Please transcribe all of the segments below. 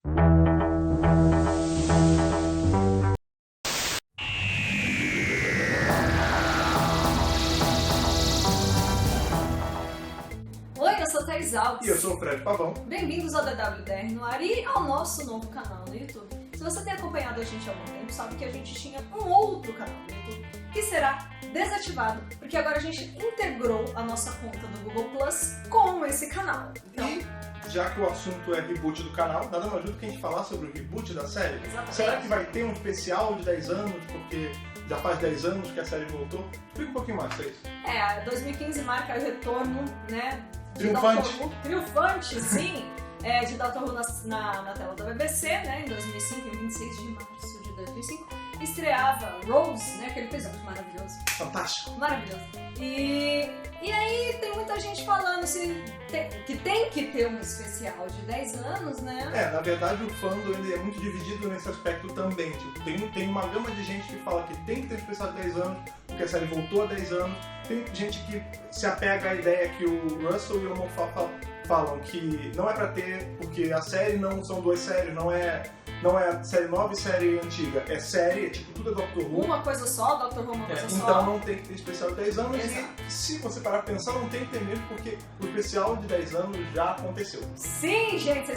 Oi, eu sou Thaís Alves. E eu sou o Fred Pavão. Bem-vindos ao DWDR no ar e ao nosso novo canal no YouTube. Se você tem acompanhado a gente há algum tempo, sabe que a gente tinha um outro canal no YouTube que será desativado, porque agora a gente integrou a nossa conta do Google Plus com esse canal. Então, E já que o assunto é reboot do canal, nada mais justo que a gente falar sobre o reboot da série. Exatamente. Será que vai ter um especial de 10 anos, porque já faz 10 anos que a série voltou? Explica um pouquinho mais, Thaís. 2015 marca o retorno, né? de Triunfante. Dr. Who. Triunfante, sim. De Dr. Who na tela da BBC, né? Em 2005, em 26 de março de 2005. Estreava Rose, né? Aquele episódio maravilhoso. Fantástico. Maravilhoso. E aí tem muita gente falando assim, que tem que ter um especial de 10 anos, né? Na verdade o fandom ele é muito dividido nesse aspecto também. Tipo, tem uma gama de gente que fala que tem que ter um especial de 10 anos, porque a série voltou há 10 anos. Tem gente que se apega à ideia que o Russell e o Moffat falam que não é pra ter, porque a série não são duas séries, não é série nova e série antiga, é série, tipo, tudo é Doctor Who. Uma coisa só, Dr. Who uma coisa só. Então não tem que ter especial de 10 anos. Exato. E se você parar pra pensar, não tem que ter mesmo, porque o especial de 10 anos já aconteceu. Sim, gente,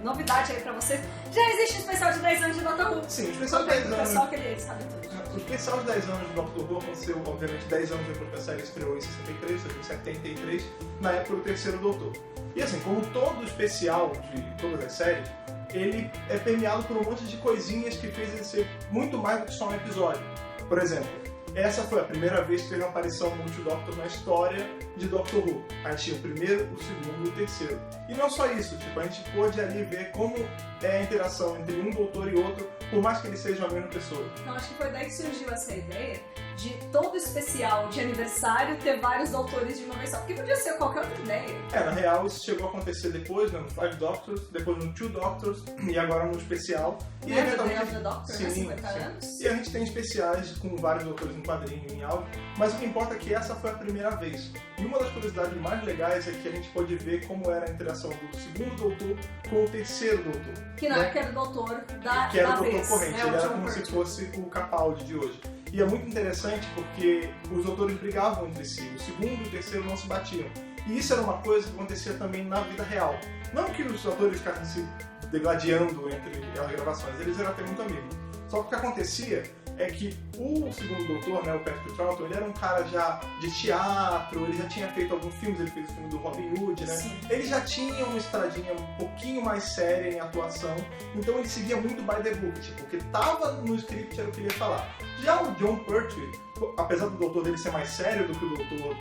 novidade aí pra vocês. Já existe um especial de 10 anos de Dr. Who. Sim, o especial de 10 O anos. pessoal que eles sabem tudo. O especial de 10 anos de Doctor Who aconteceu, obviamente, 10 anos depois que a série estreou em 63, ou seja, em 73, na época do terceiro Doutor. E assim, como todo especial de todas as séries, ele é permeado por um monte de coisinhas que fez ele ser muito mais do que só um episódio. Por exemplo, essa foi a primeira vez que teve uma aparição multi-Doctor na história de Doctor Who. A gente tinha o primeiro, o segundo e o terceiro. E não só isso, tipo, a gente pôde ali ver como é a interação entre um doutor e outro, por mais que eles sejam a mesma pessoa. Então acho que foi daí que surgiu essa ideia de todo especial de aniversário ter vários doutores de uma vez só. Porque podia ser qualquer outra ideia. Na real, isso chegou a acontecer depois, né, no Five Doctors, depois no Two Doctors e agora no especial. E The eventualmente... Day of the Doctor, sim, né? 50 sim. anos. E a gente tem especiais com vários doutores em quadrinho, em áudio, mas o que importa é que essa foi a primeira vez. E uma das curiosidades mais legais é que a gente pode ver como era a interação do segundo doutor com o terceiro doutor. Que não é que era o doutor da Que era o da doutor vez. corrente, É o ele era John como Pertwee. se fosse o Capaldi de hoje. E é muito interessante porque os doutores brigavam entre si, o segundo e o terceiro não se batiam. E isso era uma coisa que acontecia também na vida real. Não que os atores ficassem se degladiando entre as gravações, eles eram até muito amigos. Só que o que acontecia é que o segundo doutor, né, o Patrick Troughton, ele era um cara já de teatro, ele já tinha feito alguns filmes, ele fez o filme do Robin Hood, né? Sim. Ele já tinha uma estradinha um pouquinho mais séria em atuação, então ele seguia muito by the book, tipo, o que tava no script era o que ele ia falar. Já o John Pertwee, apesar do doutor dele ser mais sério do que o doutor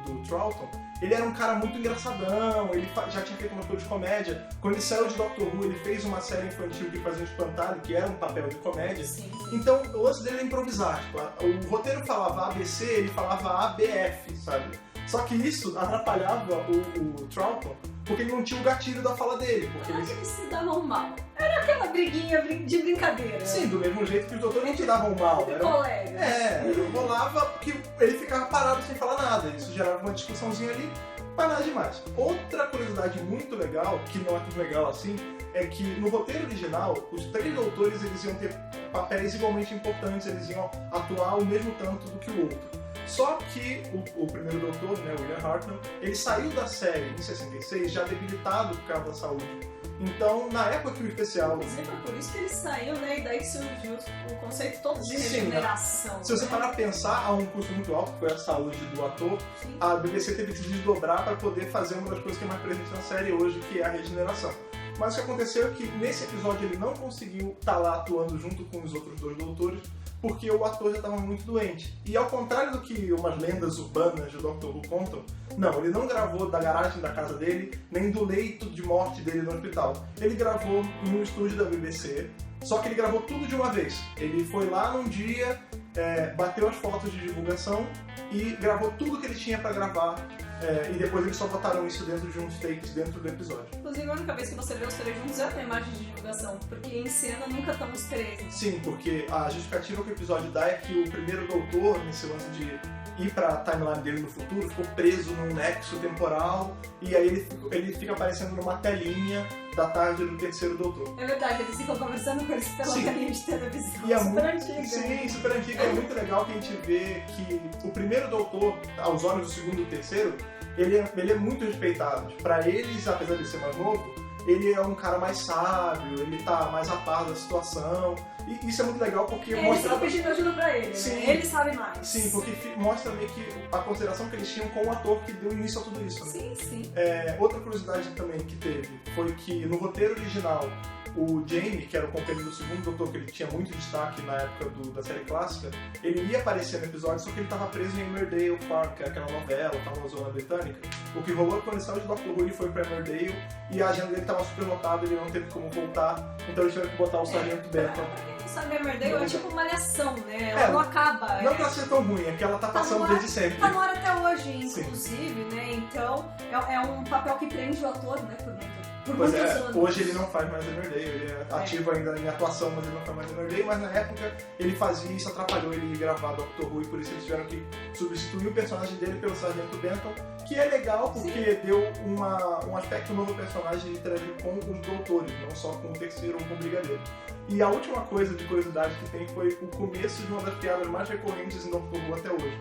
do Troughton, ele era um cara muito engraçadão, ele já tinha feito uma coisa de comédia. Quando ele saiu de Doctor Who, ele fez uma série infantil que fazia um espantalho, que era um papel de comédia. Sim. Então, o lance dele é improvisar. Tipo, o roteiro falava ABC, ele falava ABF, sabe? Só que isso atrapalhava o Troughton, porque ele não tinha o gatilho da fala dele. Porque Não é que eles se davam mal. Era aquela briguinha de brincadeira. Sim, do mesmo jeito que os doutores não te davam mal. De Era colega. rolava porque ele ficava parado sem falar nada. Isso gerava uma discussãozinha ali, mas nada demais. Outra curiosidade muito legal, que não é tão legal assim, é que no roteiro original, os três doutores eles iam ter papéis igualmente importantes, eles iam atuar o mesmo tanto do que o outro. Só que o primeiro doutor, né, William Hartnell, ele saiu da série em 66 já debilitado por causa da saúde. Então, na época que o especial... Inclusive foi por isso que ele saiu, né? E daí surgiu o conceito todo de Sim, regeneração. Se você parar pra pensar, há um custo muito alto, que foi a saúde do ator, Sim. a BBC teve que se desdobrar para poder fazer uma das coisas que é mais presente na série hoje, que é a regeneração. Mas o que aconteceu é que nesse episódio ele não conseguiu estar lá atuando junto com os outros dois doutores, porque o ator já estava muito doente. E ao contrário do que umas lendas urbanas de Dr. Who contam, não, ele não gravou da garagem da casa dele, nem do leito de morte dele no hospital. Ele gravou em um estúdio da BBC, só que ele gravou tudo de uma vez. Ele foi lá num dia, bateu as fotos de divulgação e gravou tudo que ele tinha para gravar. E depois eles só botaram isso dentro de uns takes dentro do episódio. Inclusive, a única vez que você vê os três juntos é a imagem de divulgação, porque em cena nunca estão os três. Sim, porque a justificativa que o episódio dá é que o primeiro doutor, nesse lance de ir pra timeline dele no futuro, ficou preso num nexo temporal, e aí ele fica aparecendo numa telinha da tarde do terceiro doutor. É verdade, eles ficam conversando com eles pela telinha de televisão. E é super muito, antiga. Sim, super antiga. É muito legal que a gente vê que o primeiro doutor, aos olhos do segundo e do terceiro, ele é muito respeitado. Pra eles, apesar de ser mais novo, ele é um cara mais sábio, ele tá mais a par da situação. E isso é muito legal porque Eles mostra... estão pedindo ajuda pra ele, Sim. né? Ele sabe mais. Sim, porque mostra meio que a consideração que eles tinham com o ator que deu início a tudo isso. Né? Sim, sim. Outra curiosidade também que teve foi que no roteiro original, o Jamie, que era o companheiro do segundo doutor, que ele tinha muito destaque na época da série clássica, ele ia aparecer no episódio, só que ele estava preso em Emmerdale Farm, que é aquela novela, famosona britânica. O que rolou quando ele saiu de Doctor Who, ele foi pra Emmerdale e a agenda dele estava super lotada, ele não teve como voltar, então eles tiveram que botar o Sargento Benton. Pra quem não sabe, Emmerdale é tipo uma malhação, né? Ela É, não acaba. Não pra ser tão ruim, é que ela tá passando desde sempre. Tá no ar até hoje, inclusive, né? Então, é um papel que prende o ator, né? Por Pois muitos é, anos. hoje ele não faz mais Emmerdale, ele é ativo ainda em atuação, mas ele não faz mais Emmerdale, mas na época ele fazia isso, atrapalhou ele gravar Doctor Who e por isso eles tiveram que substituir o personagem dele pelo Sargento Benton, que é legal porque deu um aspecto novo ao personagem de interagir com os doutores, não só com o terceiro ou com o brigadeiro. E a última coisa de curiosidade que tem foi o começo de uma das piadas mais recorrentes em Doctor Who até hoje.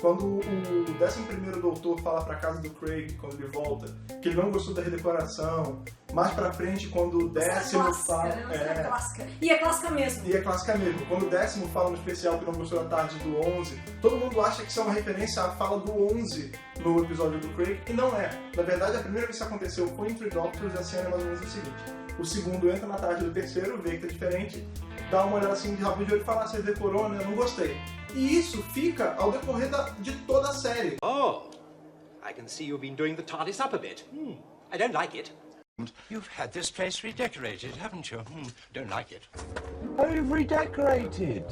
Quando o 11º doutor fala pra casa do Craig, quando ele volta, que ele não gostou da redecoração, mais pra frente, quando o 10º fala... É clássica. E é clássica mesmo. E é clássica mesmo. Quando o 10º fala no especial que não gostou da tarde do 11, todo mundo acha que isso é uma referência à fala do 11 no episódio do Craig, e não é. Na verdade, a primeira vez que isso aconteceu foi em Three Doctors, e a cena é mais ou menos o seguinte. O segundo entra na tarde do terceiro, vê que tá diferente, dá uma olhada assim de rabo de olho e fala, você decorou, né? Eu não gostei. E isso fica ao decorrer de toda a série. Oh, I can see you've been doing the TARDIS up a bit. I don't like it. You've had this place redecorated, haven't you? Don't like it. Oh, you've redecorated.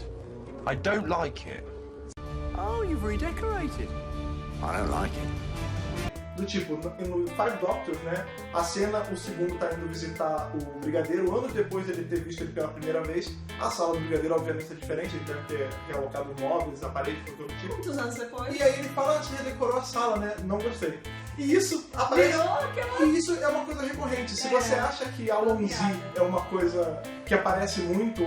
I don't like it. Oh, you've redecorated. I don't like it. Do tipo, no Five Doctors, né, a cena, o segundo tá indo visitar o Brigadeiro, anos depois de ele ter visto ele pela primeira vez. A sala do Brigadeiro, obviamente, é diferente, ele deve ter realocado móveis, aparelhos, por todo tipo. Muitos anos depois. E aí ele fala, você redecorou a sala, né, não gostei. E isso aparece... E isso é uma coisa recorrente. Se você acha que a Lonzi é uma coisa que aparece muito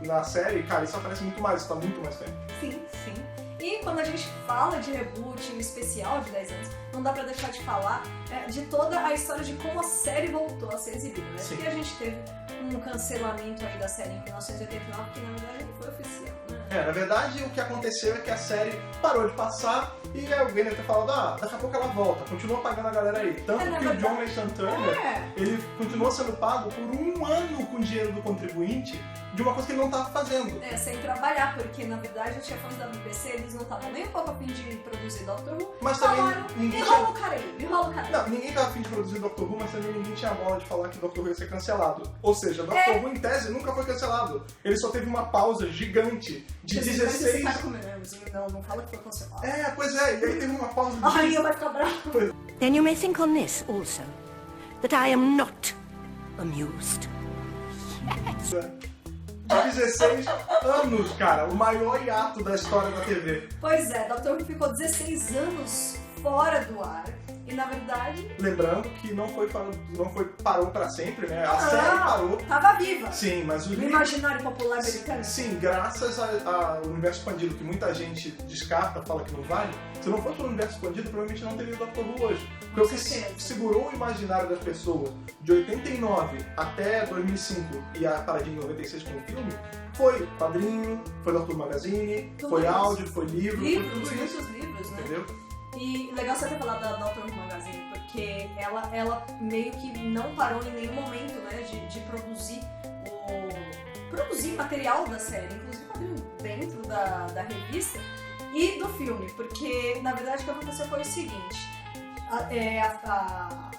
na série, cara, isso aparece muito mais, isso tá muito mais tempo. Sim, sim. E quando a gente fala de reboot, um especial de 10 anos, não dá pra deixar de falar de toda a história de como a série voltou a ser exibida, né? Sim. Porque a gente teve um cancelamento aí da série em 1989, que na verdade não foi oficial, né? Na verdade, o que aconteceu é que a série parou de passar e alguém deve ter falado, daqui a pouco ela volta, continua pagando a galera aí. Tanto que o John Nathan Turner, ele continuou sendo pago por 1 ano com dinheiro do contribuinte de uma coisa que ele não estava fazendo. Sem trabalhar, porque na verdade os chefões da BBC, eles não estavam nem um pouco a fim de produzir Doctor Who, Mas também enrola o cara aí, enrola o cara aí. Não, ninguém estava a fim de produzir Doctor Who, mas também ninguém tinha a bola de falar que Doctor Who ia ser cancelado. Ou seja, Doctor Who em tese nunca foi cancelado. Ele só teve uma pausa gigante de 16... Não fala que foi cancelado. Pois é, e aí teve uma pausa de... Ai, eu vai ficar bravo. Then you may think on this also, that I am not amused. De 16 anos, cara. O maior hiato da história da TV. Pois é, Doctor Who ficou 16 anos fora do ar. E na verdade... Lembrando que parou pra sempre, né? A série parou. Tava viva. Sim, mas o No imaginário popular americano. Sim, graças ao universo expandido, que muita gente descarta, fala que não vale. Se não fosse o universo expandido, provavelmente não teria Doctor Who hoje. Porque o que segurou o imaginário das pessoas de 89 até 2005 e a paradinha em 96 com o filme foi quadrinho, foi Doctor Magazine, foi áudio, foi livro, foi tudo isso. Muitos livros, né? Entendeu? E legal você ter falado da Doctor Who Magazine, porque ela meio que não parou em nenhum momento, né, de produzir material da série, inclusive quadrinho dentro da revista e do filme, porque na verdade o que aconteceu foi o seguinte,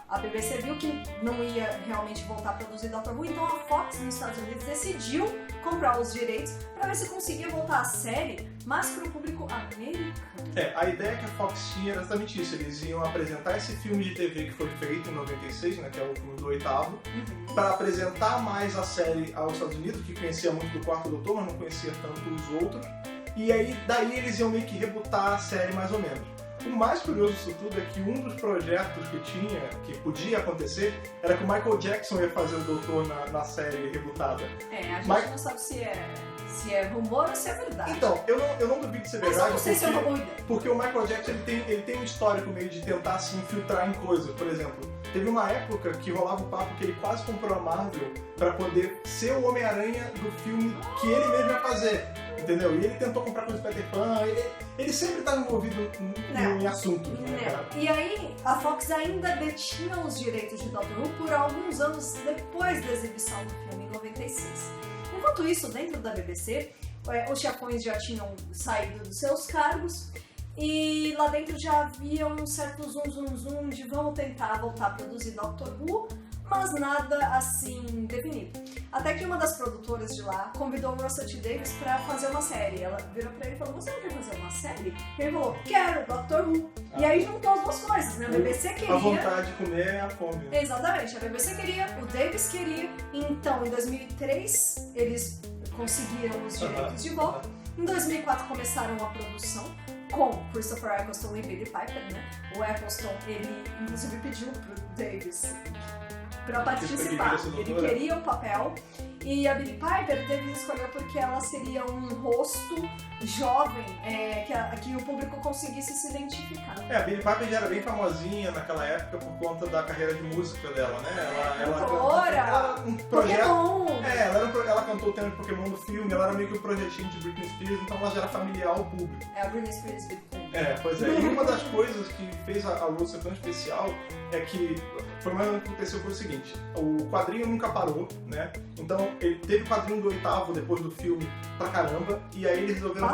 a BBC viu que não ia realmente voltar a produzir Doctor Who, então a Fox nos Estados Unidos decidiu comprar os direitos para ver se conseguia voltar a série, mas para o público americano. A ideia que a Fox tinha era exatamente isso, eles iam apresentar esse filme de TV que foi feito em 96, né, que é o filme do 8º, para apresentar mais a série aos Estados Unidos, que conhecia muito do Quarto Doutor, mas não conhecia tanto os outros, E aí, daí eles iam meio que rebutar a série mais ou menos. O mais curioso disso tudo é que um dos projetos que podia acontecer, era que o Michael Jackson ia fazer o Doutor na série rebutada. A gente não sabe se é rumor ou se é verdade. Então, eu não duvido de ser verdade. Mas eu não sei se é uma boa ideia. Porque o Michael Jackson ele tem um histórico meio de tentar se infiltrar em coisas. Por exemplo, teve uma época que rolava o papo que ele quase comprou a Marvel pra poder ser o Homem-Aranha do filme que ele mesmo ia fazer. Entendeu? E ele tentou comprar coisas do Peter Pan, ele sempre estava envolvido em assuntos. Né, cara? E aí, a Fox ainda detinha os direitos de Doctor Who por alguns anos depois da exibição do filme, em 96. Enquanto isso, dentro da BBC, os chefões já tinham saído dos seus cargos e lá dentro já havia um certo zoom de vamos tentar voltar a produzir Doctor Who, mas nada assim definido. Até que uma das produtoras de lá convidou o Russell T. Davies pra fazer uma série. Ela virou pra ele e falou, você não quer fazer uma série? E ele falou, quero, Doctor Who. E aí juntou as duas coisas, né? A BBC queria... A vontade de comer é a fome. Exatamente, a BBC queria, o Davies queria. Então, em 2003, eles conseguiram os direitos de volta. Em 2004, começaram a produção com Christopher Eccleston e Billie Piper, né? O Eccleston, ele inclusive pediu pro Davies pra participar. Ele queria o papel. E a Billie Piper, Davies escolheu porque ela seria um rosto jovem que o público conseguisse se identificar. A Billie Piper já era bem famosinha naquela época por conta da carreira de música dela, né? Ela um projeto. Pokémon! Ela cantou o tema de Pokémon no filme, ela era meio que o projetinho de Britney Spears, então ela já era familiar ao público. A Britney Spears Britney. Pois é. E uma das coisas que fez a Rose ser tão especial é que foi mais ou menos o que aconteceu foi o seguinte, o quadrinho nunca parou, né? Então ele teve o quadrinho do 8º depois do filme pra caramba, e aí eles resolveram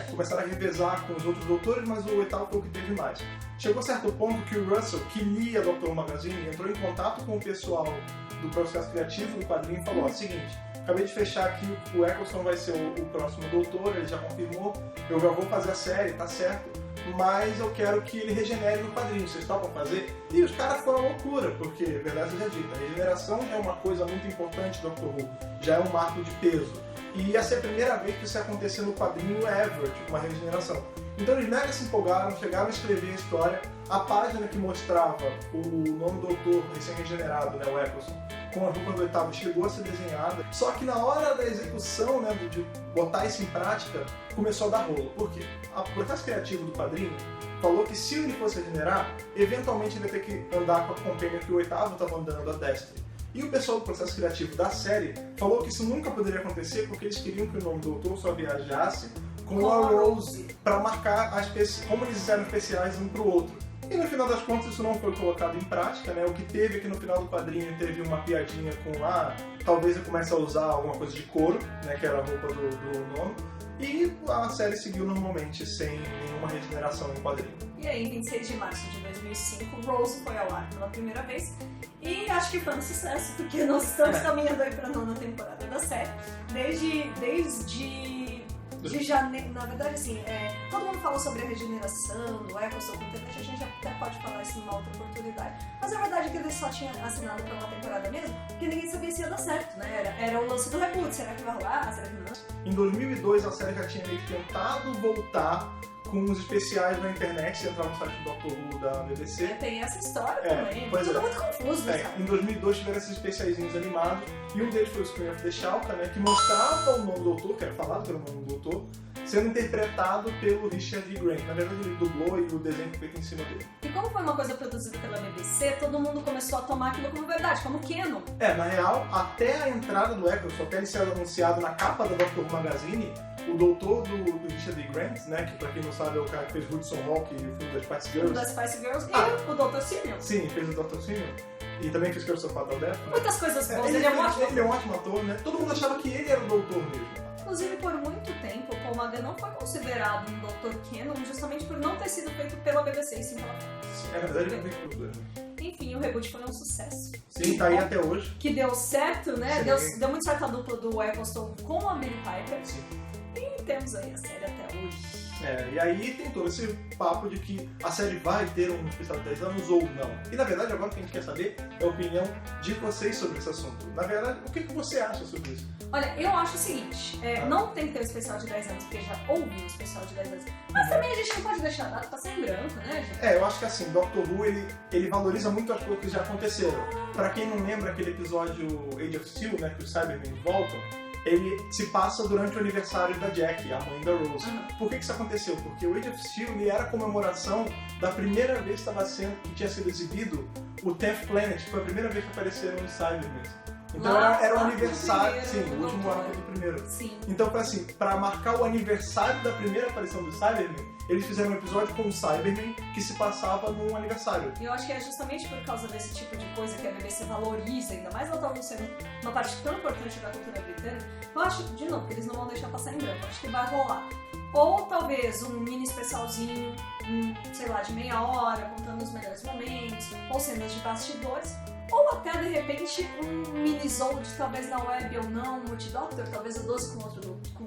começaram a revezar com os outros doutores, mas o 8º foi o que teve mais. Chegou a certo ponto que o Russell, que lia Dr. Who Magazine, entrou em contato com o pessoal do processo criativo do quadrinho e falou, seguinte, acabei de fechar aqui, o Eccleston vai ser o próximo doutor, ele já confirmou, eu já vou fazer a série, tá certo, mas eu quero que ele regenere no quadrinho, vocês topam fazer? E os caras foram loucura, porque, verdade seja dita, a regeneração é uma coisa muito importante do Doctor Who, já é um marco de peso. E ia ser a primeira vez que isso ia acontecer no quadrinho ever, tipo uma regeneração. Então eles mega se empolgaram, chegaram a escrever a história, a página que mostrava o nome do doutor recém-regenerado, né, o Eccleston, com a roupa do 8º, chegou a ser desenhada, só que na hora da execução, né, de botar isso em prática, começou a dar rolo. Por quê? O processo criativo do quadrinho falou que se ele fosse regenerar, eventualmente ele ia ter que andar com a companhia que o 8º estava andando, a Destiny. E o pessoal do processo criativo da série falou que isso nunca poderia acontecer porque eles queriam que o nome do doutor só viajasse com a Rose para marcar como eles eram especiais um pro outro. E no final das contas isso não foi colocado em prática, né? O que teve aqui no final do quadrinho teve uma piadinha com talvez eu comece a usar alguma coisa de couro, né? Que era a roupa do nome. E a série seguiu normalmente, sem nenhuma regeneração no quadrinho. E aí, em 26 de março de 2005, Rose foi ao ar pela primeira vez. E acho que foi um sucesso, porque nós estamos caminhando aí pra 9ª temporada da série. Desde janeiro, na verdade, assim, todo mundo fala sobre a regeneração do Eccleston com internet, a gente até pode falar isso numa outra oportunidade. Mas a verdade é que eles só tinham assinado pra uma temporada mesmo, porque ninguém sabia se ia dar certo, né? Era o lance do reboot, será que vai rolar? Será que não? Em 2002, a série já tinha meio que tentado voltar com os especiais na internet, se entrar no site do Doctor Who da BBC. Tem essa história também, tudo muito confuso, né? Em 2002 tiveram esses especiaizinhos animados, e um deles foi o Screen of the Shalka, né, que mostrava o nome do doutor, que era falado pelo nome do doutor, sendo interpretado pelo Richard E. Grant. Na verdade ele dublou e o desenho foi feito em cima dele. E como foi uma coisa produzida pela BBC, todo mundo começou a tomar aquilo como verdade, como canon. Na real, até a entrada do Eccleston, até ele ser anunciado na capa da Doctor Who Magazine, o doutor do Richard E. Grant, né, que pra quem não sabe é o cara que fez Hudson Hawk e o filme das Spice Girls. O das Spice Girls e o Dr. Simeon. Sim, fez o Dr. Simeon. E também fez Curse of Fatal Death. Muitas coisas boas, ele é um ótimo ator. Ele é um ótimo ator, né? Todo mundo achava que ele era o doutor mesmo. Inclusive, por muito tempo, o Paul Magan não foi considerado um Dr. Canon justamente por não ter sido feito pela BBC e sim pela Fox. Na verdade ele foi tudo. Enfim, o reboot foi um sucesso. Sim, tá aí até hoje. Que deu certo, né? Deu muito certo a dupla do Eccleston com a Billie Piper. Sim. E E temos aí a série até hoje. E aí tem todo esse papo de que a série vai ter um especial de 10 anos ou não. E na verdade agora o que a gente quer saber é a opinião de vocês sobre esse assunto. Na verdade, o que você acha sobre isso? Olha, eu acho o seguinte, não tem que ter um especial de 10 anos, porque já ouvi um especial de 10 anos. Mas também a gente não pode deixar a data passar em branco, né, gente? Eu acho que assim, Doctor Who, ele valoriza muito as coisas que já aconteceram. Pra quem não lembra aquele episódio Age of Steel, né, que os Cybermen voltam, ele se passa durante o aniversário da Jack, a mãe da Rose. Por que isso aconteceu? Porque o Age of Steel ele era a comemoração da primeira vez que tinha sido exibido o 10th Planet, que foi a primeira vez que apareceram os Cybermen. Então era o aniversário, sim, o último arco do primeiro. Sim. Então, pra marcar o aniversário da primeira aparição dos Cybermen, eles fizeram um episódio com o Cybermen que se passava num aniversário. E eu acho que é justamente por causa desse tipo de coisa que a BBC valoriza, ainda mais Doctor Who sendo uma parte tão importante da cultura britânica. Eu acho, de novo, que eles não vão deixar passar em branco. Eu acho que vai rolar. Ou talvez um mini especialzinho, sei lá, de meia hora, contando os melhores momentos, ou cenas de bastidores. Ou até, de repente, um mini-zone, talvez na web ou não, Multidoctor, talvez o 12 com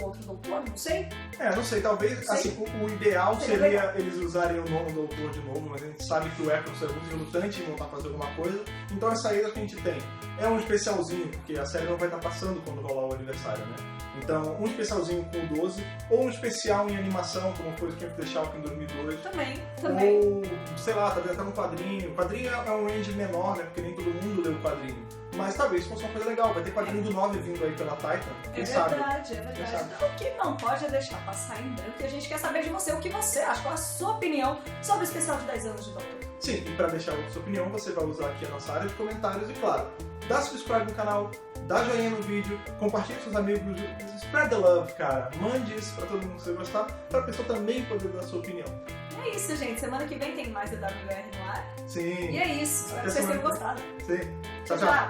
outro doutor, não sei. Não sei, talvez, assim, o ideal seria eles usarem o nome do doutor de novo, mas a gente sabe que o Eccles é muito relutante em voltar a fazer alguma coisa, então essa aí é a que a gente tem. É um especialzinho, porque a série não vai estar passando quando rolar o aniversário, né? Então, um especialzinho com o 12, ou um especial em animação, como foi o Camp the Shalk em 2002. Também. Ou, sei lá, talvez até um quadrinho. O quadrinho é um range menor, né? Porque nem todo mundo lê o quadrinho. Mas talvez fosse uma coisa legal. Vai ter quadrinho do 9 vindo aí pela Titan. Quem sabe? É verdade. Então, o que não pode é deixar passar em branco, e a gente quer saber de você o que você acha, qual a sua opinião sobre o especial de 10 anos de Doctor. Sim, e para deixar a sua opinião, você vai usar aqui a nossa área de comentários e, claro, dá subscribe no canal, dá joinha no vídeo, compartilhe com seus amigos, spread the love, cara. Mande isso pra todo mundo que você gostar, pra pessoa também poder dar a sua opinião. É isso, gente. Semana que vem tem mais DWR no ar. Sim. E é isso. Espero que vocês tenham gostado. Sim. Tchau, Tchau.